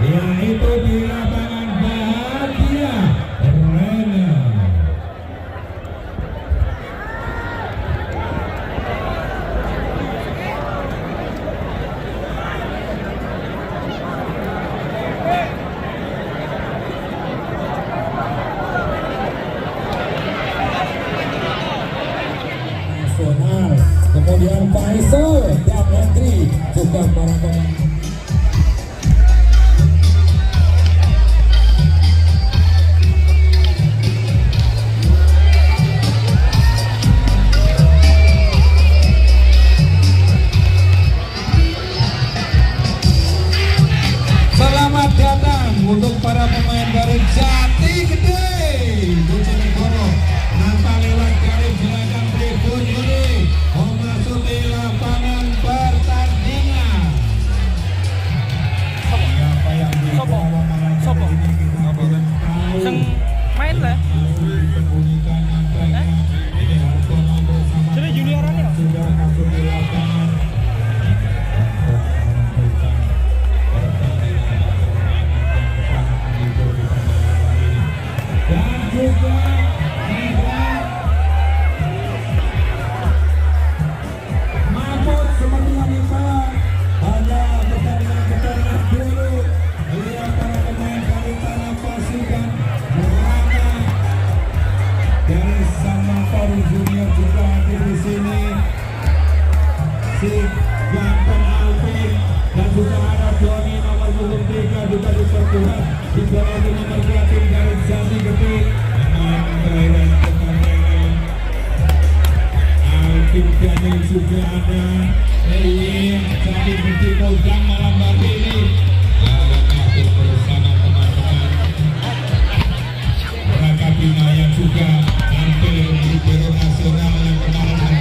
yaitu di lapangan Bahagia Arena. Nasional, kemudian Faisal dan Hendri juga para pemain. Selamat datang untuk para pemain dari Jati Gede Bojonegoro. Tanpa lewat garis belakang tribun ini memasuki lapangan pertandingan. Siapa yang dibawa malam ini kita belum tahu. Main lah. Membunyikan nampaknya ini Hartono bersama Jadi junioran ya? sudah masuk di lapangan. Dan juga Mahmud sepertinya bisa hanya pertandingan dulu melihat para pemain dari tanah pasukan Merana dari Samatori Junior juga hadir di sini, si Ganteng Alvin dan juga ada Doni nomor 23 juga diperkuat di bawah nomor 2 tim dari Jati Gede. Kelahiran Kemarin Alvin Daniel juga ada. Jati Gede Kodang malam hari ini masuk bersama teman-teman Raka Binaya juga